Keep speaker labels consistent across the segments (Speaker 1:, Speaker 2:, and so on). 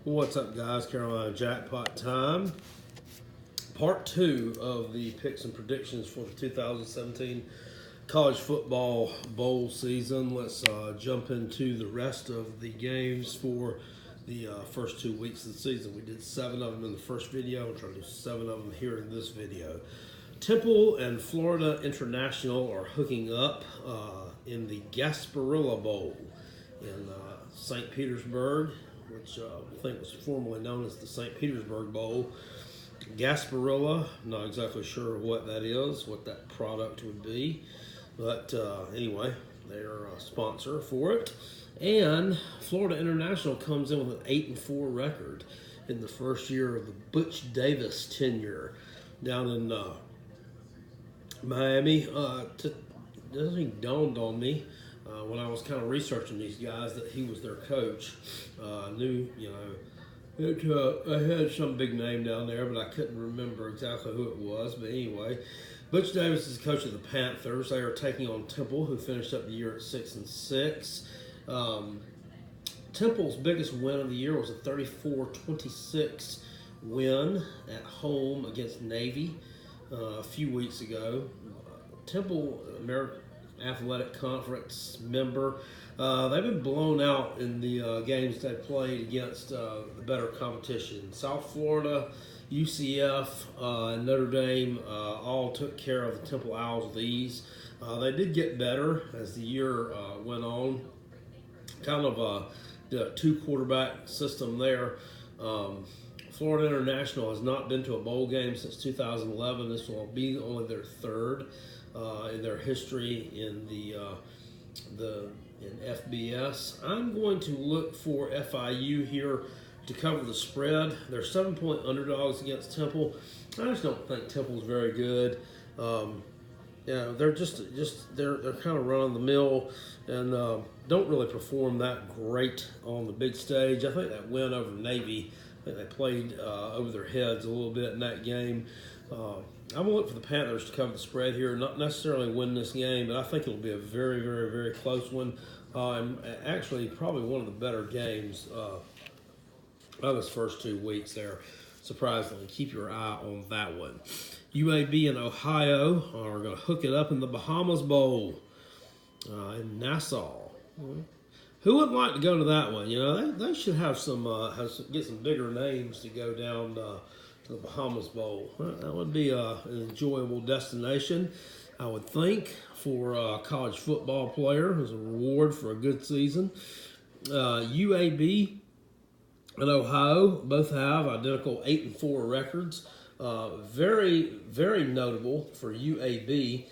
Speaker 1: What's up, guys? Carolina Jackpot time. Part 2 of the picks and predictions for the 2017 college football bowl season. Let's jump into the rest of the games for the first 2 weeks of the season. We did 7 of them in the first video. We'll try to do 7 of them here in this video. Temple and Florida International are hooking up in the Gasparilla Bowl in St. Petersburg, which I think was formerly known as the St. Petersburg Bowl. Gasparilla, not exactly sure what that is, what that product would be. But anyway, they're a sponsor for it. And Florida International comes in with an 8-4 record in the first year of the Butch Davis tenure down in Miami. It dawned on me when I was kind of researching these guys that he was their coach. I knew, I had some big name down there, but I couldn't remember exactly who it was. But anyway, Butch Davis is coach of the Panthers. They are taking on Temple, who finished up the year at 6-6. Temple's biggest win of the year was a 34-26 win at home against Navy a few weeks ago. Temple, American Athletic Conference member. They've been blown out in the games they played against the better competition. South Florida, UCF, and Notre Dame all took care of the Temple Owls with ease. They did get better as the year went on. Kind of a 2-quarterback system there. Florida International has not been to a bowl game since 2011. This will be only their third in their history in in FBS. I'm going to look for FIU here to cover the spread. They're 7-point underdogs against Temple. I just don't think Temple's very good. They're they're kind of run of the mill and don't really perform that great on the big stage. I think that win over Navy, I think they played over their heads a little bit in that game. I'm going to look for the Panthers to cover the spread here, not necessarily win this game, but I think it'll be a very, very, very close one. And actually, probably one of the better games of this first 2 weeks there. Surprisingly, keep your eye on that one. UAB and Ohio are going to hook it up in the Bahamas Bowl in Nassau. Who wouldn't like to go to that one? They should have get some bigger names to go down to the Bahamas Bowl. That would be an enjoyable destination, I would think, for a college football player as a reward for a good season. UAB and Ohio both have identical 8-4 records. Very, very notable for UAB.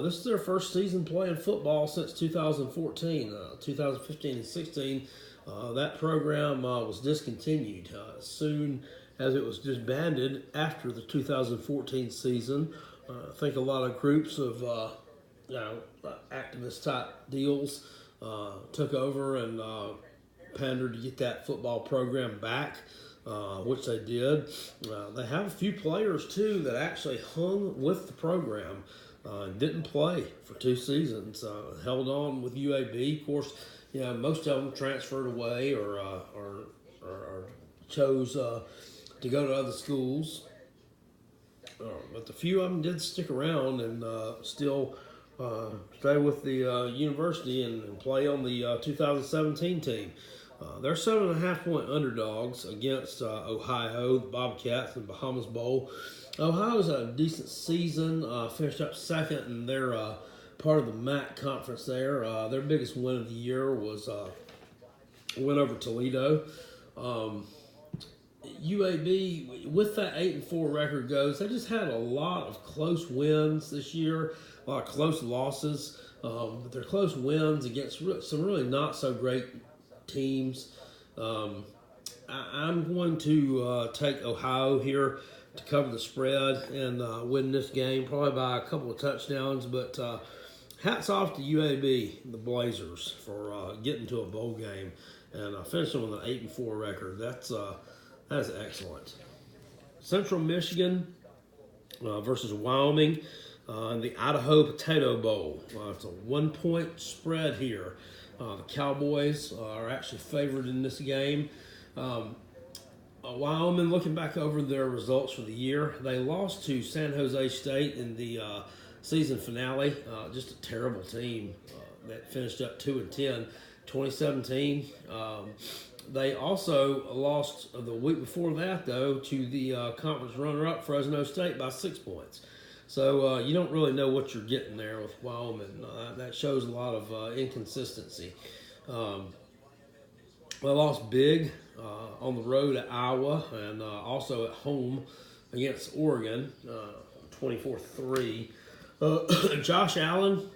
Speaker 1: This is their first season playing football since 2014. 2015 and 16, that program was discontinued soon as it was disbanded after the 2014 season. I think a lot of groups of activist type deals took over and pandered to get that football program back, which they did. They have a few players too that actually hung with the program and didn't play for 2 seasons. Held on with UAB. Of course, most of them transferred away or chose to go to other schools. But a few of them did stick around and still stay with the university and play on the 2017 team. They're 7.5-point underdogs against Ohio, the Bobcats, and Bahamas Bowl. Ohio's had a decent season, finished up second in their part of the MAC conference there. Their biggest win of the year was a win over Toledo. UAB, with that 8-4 record goes, they just had a lot of close wins this year, a lot of close losses, but they're close wins against some really not so great teams. I'm going to take Ohio here to cover the spread and win this game, probably by a couple of touchdowns. But hats off to UAB, the Blazers, for getting to a bowl game and finishing with an 8-4 record. That's excellent. Central Michigan versus Wyoming in the Idaho Potato Bowl. It's a 1-point spread here. The Cowboys are actually favored in this game. Wyoming, looking back over their results for the year, they lost to San Jose State in the season finale. Just a terrible team that finished up 2-10, 2017. They also lost the week before that, though, to the conference runner-up Fresno State by 6 points. So you don't really know what you're getting there with Wyoming. That shows a lot of inconsistency. They lost big on the road at Iowa and also at home against Oregon, 24-3. Josh Allen,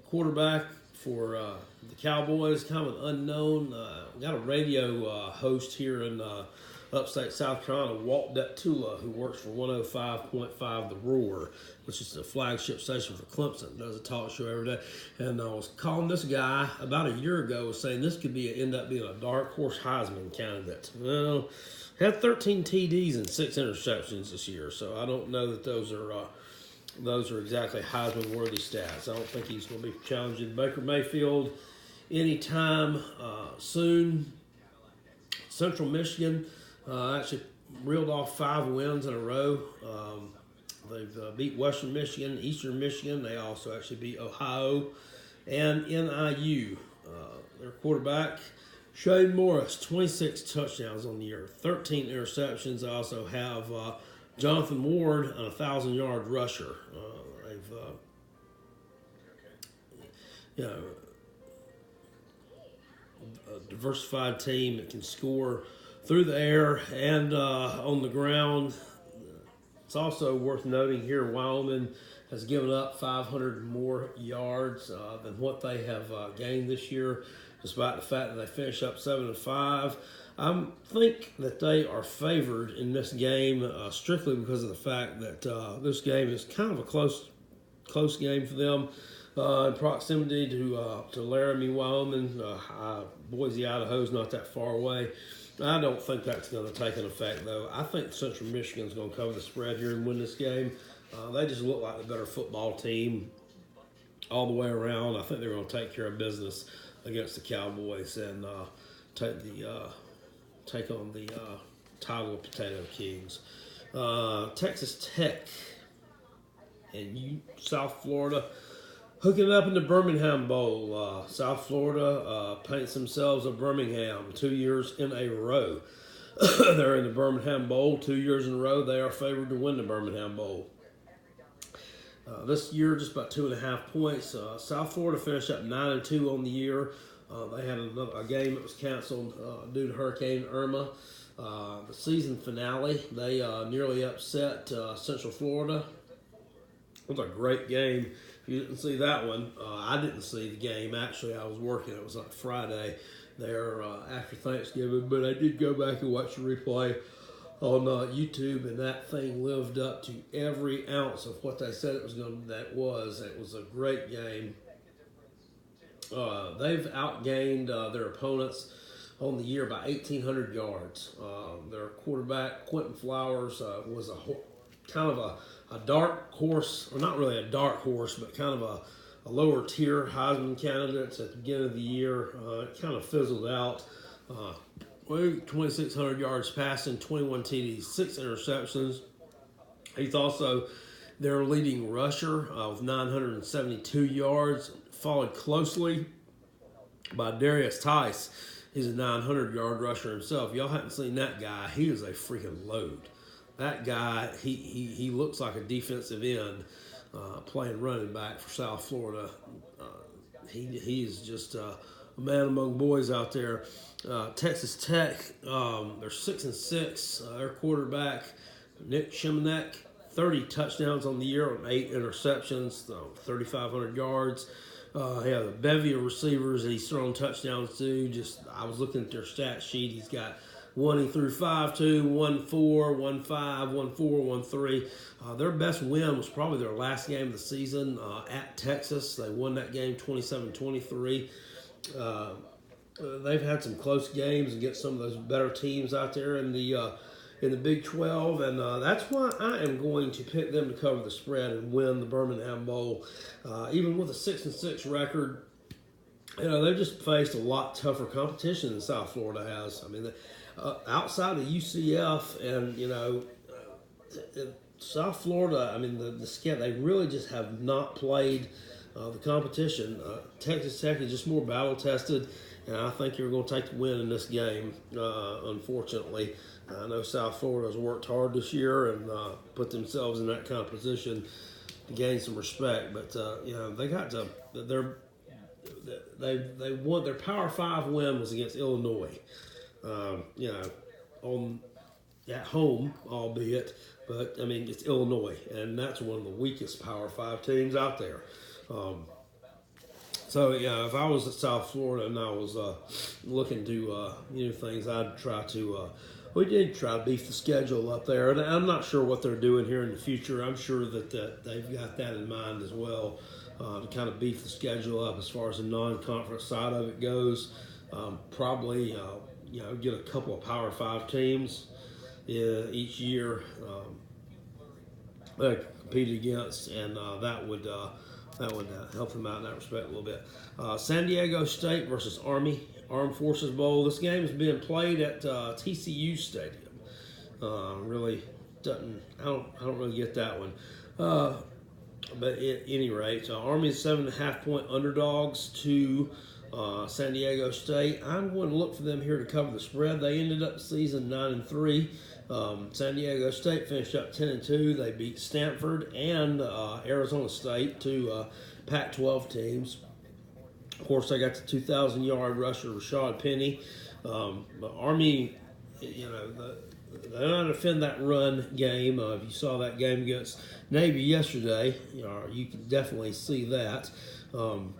Speaker 1: quarterback for the Cowboys, kind of an unknown. Got a radio host here in upstate South Carolina, Walt Deptula, who works for 105.5 The Roar, which is the flagship station for Clemson. Does a talk show every day. And I was calling this guy about a year ago, saying this could end up being a dark horse Heisman candidate. Well, he had 13 TDs and 6 interceptions this year, so I don't know that those are exactly Heisman-worthy stats. I don't think he's going to be challenging Baker Mayfield anytime soon. Central Michigan actually reeled off 5 wins in a row. They've beat Western Michigan, Eastern Michigan. They also actually beat Ohio and NIU. Their quarterback, Shane Morris, 26 touchdowns on the year, 13 interceptions. They also have Jonathan Ward, an 1,000-yard rusher. They've a diversified team that can score through the air and on the ground. It's also worth noting here, Wyoming has given up 500 more yards than what they have gained this year, despite the fact that they finish up 7-5. I think that they are favored in this game strictly because of the fact that this game is kind of a close game for them. In proximity to Laramie, Wyoming, Boise, Idaho is not that far away. I don't think that's going to take an effect, though. I think Central Michigan is going to cover the spread here and win this game. They just look like the better football team all the way around. I think they're going to take care of business against the Cowboys and take on the title of Potato Kings. Texas Tech and South Florida hooking it up in the Birmingham Bowl. South Florida paints themselves a Birmingham 2 years in a row. They're in the Birmingham Bowl 2 years in a row. They are favored to win the Birmingham Bowl. This year, just about 2.5 points. South Florida finished up 9-2 on the year. They had a game that was canceled due to Hurricane Irma. The season finale, they nearly upset Central Florida. It was a great game. If you didn't see that one, I didn't see the game. Actually, I was working. It was on Friday there after Thanksgiving, but I did go back and watch the replay on YouTube, and that thing lived up to every ounce of what they said it was going to. It was a great game. They've outgained their opponents on the year by 1,800 yards. Their quarterback, Quentin Flowers, was kind of a dark horse, or not really a dark horse, but kind of a lower tier Heisman candidate at the beginning of the year. It kind of fizzled out. 2,600 yards passing, 21 TDs, 6 interceptions. He's also their leading rusher with 972 yards, followed closely by Darius Tice. He's a 900-yard rusher himself. Y'all haven't seen that guy. He is a freaking load. That guy, he looks like a defensive end playing running back for South Florida. He is just a man among boys out there. Texas Tech, they're 6-6. Their quarterback, Nick Shimonek, 30 touchdowns on the year on 8 interceptions, 3,500 yards. He has a bevy of receivers that he's thrown touchdowns to. I was looking at their stat sheet. He's got one he threw 5-2, 1-4, 1-5, 1-4, 1-3. Their best win was probably their last game of the season at Texas. They won that game 27-23. They've had some close games against some of those better teams out there in the Big 12, and that's why I am going to pick them to cover the spread and win the Birmingham Bowl. Even with a 6-6 record, they've just faced a lot tougher competition than South Florida has. I mean, outside of UCF and South Florida, I mean they really just have not played the competition. Texas Tech is just more battle tested, and I think you're going to take the win in this game. Unfortunately, I know South Florida has worked hard this year and put themselves in that kind of position to gain some respect, but they got to they won their Power 5 win was against Illinois. On at home, albeit, but I mean it's Illinois, and that's one of the weakest Power 5 teams out there. So if I was at South Florida and I was looking to things, I'd try to. We did try to beef the schedule up there, and I'm not sure what they're doing here in the future. I'm sure that they've got that in mind as well, to kind of beef the schedule up as far as the non-conference side of it goes. Probably get a couple of Power 5 teams each year that compete against, and that would help them out in that respect a little bit. San Diego State versus Armed Forces Bowl. This game is being played at TCU Stadium. Really doesn't. I don't really get that one. But at any rate, Army is 7.5 point underdogs to San Diego State. I'm going to look for them here to cover the spread. They ended up the season 9-3. San Diego State finished up 10-2. They beat Stanford and Arizona State, two Pac-12 teams. Of course, they got the 2,000-yard rusher Rashad Penny. But Army, they're not going to defend that run game. If you saw that game against Navy yesterday, you can definitely see that. I'm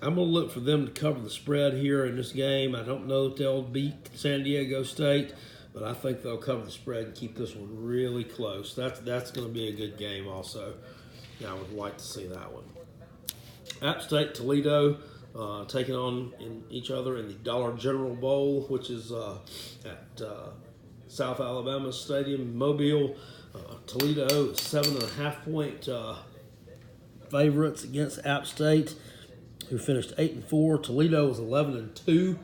Speaker 1: going to look for them to cover the spread here in this game. I don't know if they'll beat San Diego State, but I think they'll cover the spread and keep this one really close. That's going to be a good game also. I would like to see that one. App State, Toledo, taking on each other in the Dollar General Bowl, which is at South Alabama Stadium, Mobile. Toledo is 7.5 point favorites against App State, who finished 8-4. Toledo was 11-2,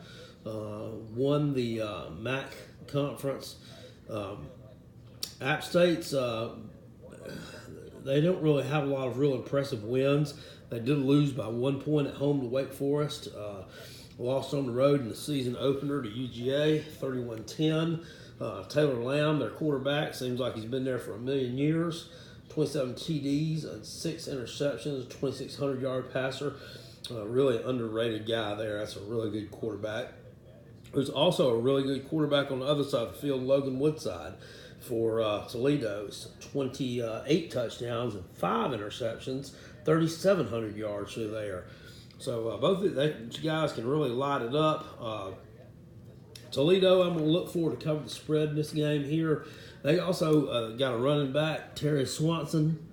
Speaker 1: won the MAC conference. App State's they don't really have a lot of real impressive wins. They did lose by 1 point at home to Wake Forest. Lost on the road in the season opener to UGA, 31-10. Taylor Lamb, their quarterback, seems like he's been there for a million years. 27 TDs and 6 interceptions, 2,600-yard passer. Really underrated guy there. That's a really good quarterback. There's also a really good quarterback on the other side of the field, Logan Woodside, for Toledo's 28 touchdowns and 5 interceptions, 3,700 yards through there. So both of these guys can really light it up. Toledo, I'm going to look forward to cover the spread in this game here. They also got a running back, Terry Swanson,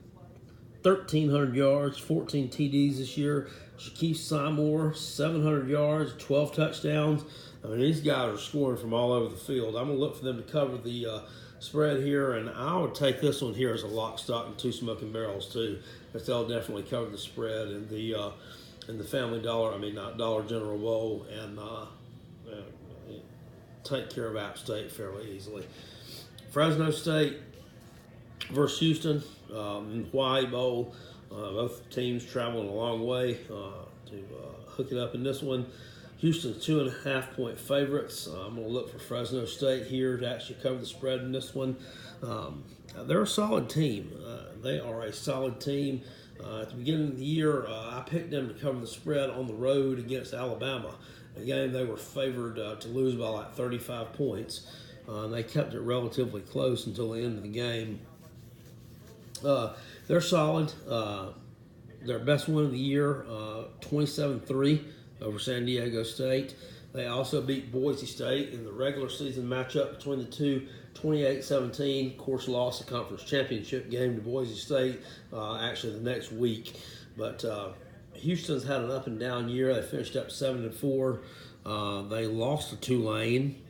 Speaker 1: 1,300 yards, 14 TDs this year. Shaquille Seymour, 700 yards, 12 touchdowns. I mean, these guys are scoring from all over the field. I'm going to look for them to cover the spread here, and I would take this one here as a lock, stock, and 2 smoking barrels too. But they'll definitely cover the spread in the Family Dollar, not Dollar General Bowl, and take care of App State fairly easily. Fresno State versus Houston in the Hawaii Bowl. Both teams traveling a long way to hook it up in this one. Houston's 2.5 point favorites. I'm going to look for Fresno State here to actually cover the spread in this one. They're a solid team. They are a solid team. At the beginning of the year, I picked them to cover the spread on the road against Alabama. A game they were favored to lose by like 35 points. And they kept it relatively close until the end of the game. They're solid. Their best win of the year, 27-3 over San Diego State. They also beat Boise State in the regular season matchup between the two, 28-17. Of course, lost the conference championship game to Boise State actually the next week. But Houston's had an up and down year. They finished up 7-4. They lost to Tulane,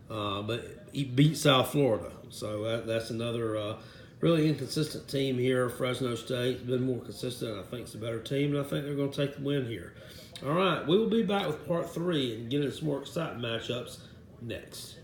Speaker 1: but he beat South Florida. So that's another really inconsistent team here. Fresno State's been more consistent. I think it's a better team, and I think they're going to take the win here. All right, we will be back with part 3 and get into some more exciting matchups next.